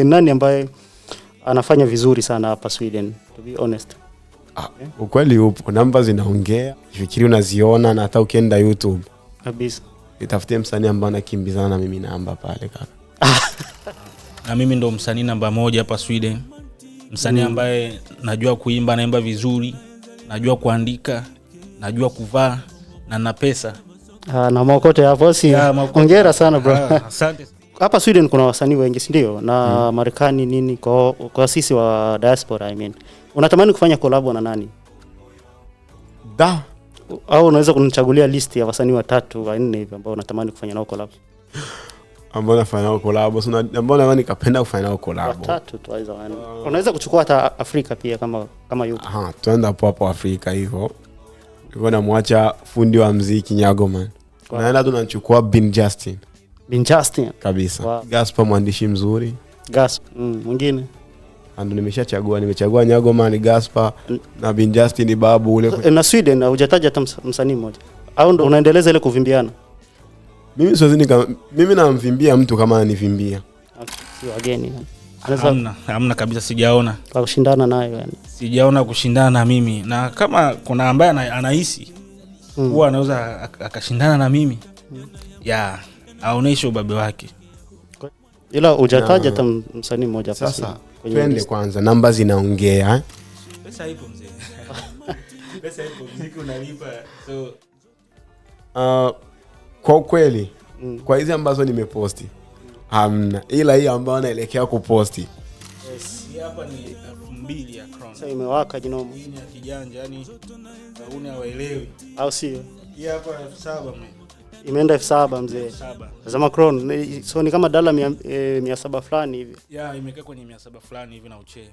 Nani ambaye anafanya vizuri sana hapa Sweden, to be honest? Ukweli upo, namba zinaongea, fikiri unaziona, na hata ukienda YouTube kabisa itafutie msanii ambaye anakimbizana na mimi namba pale kaka. Na mimi ndo msanii namba 1 hapa Sweden. Msanii ambaye najua kuimba, naimba vizuri, najua kuandika, najua kuvaa na na pesa. Na maokote hapo si. Hongera sana bro. Asante. Hapa Sweden kuna wasanii wengi, si ndio? Na Marekani nini, kwa sisi wa diaspora I mean. Unatamani kufanya collab na nani? Au unaweza kunichagulia list ya wasanii 3 au 4 hivi ambao unatamani kufanya nao collab? Ambao nafanya nao collab, ambao naona nikapenda kufanya nao collab. 3 tu aiza yani. Unaweza kuchukua hata Afrika pia kama yupo. Tuenda hapo Afrika hivyo. Hivyo namwacha fundi wa muziki Nyagoman. Naenda tunachukua Bin Justin. Bin Justin kabisa. Wow. Gaspar mwandishi mzuri. Mwingine? Ando nimechagua Nyagoman, Gaspar na Bin Justin babu ule. Na Sweden hujataja hata msanii mmoja. Au ndo unaendeleza ile kuvimbiana? Mimi namvimbia mtu kama ananivimbia. Si wageni. Hamna kabisa, sijaona kushindana nayo yani. Sijaona kushindana na mimi, na kama kuna ambaye anahisi huwa anaweza akashindana na mimi. Aoneshe ubabe wake. Ila hujataja hata msanii mmoja hapa. Sasa twende kwanza, namba zinaongea. Pesa ipo mzee. Pesa ipo, muziki unalipa. So kwa kweli kwa hizi ambazo nimeposti hamna, ila hii ambayo naelekea kuposti hapa ni 2000 ya crown. Sasa imewaka jinomo. Hii ni ya kijanja, yani hauna hawaelewi. Au sio? Hii hapa 7000 mzee. Imeenda 7000 mzee. Tazama crown, so ni kama $700 fulani hivi. Imekaa kwenye 700 fulani hivi na uche.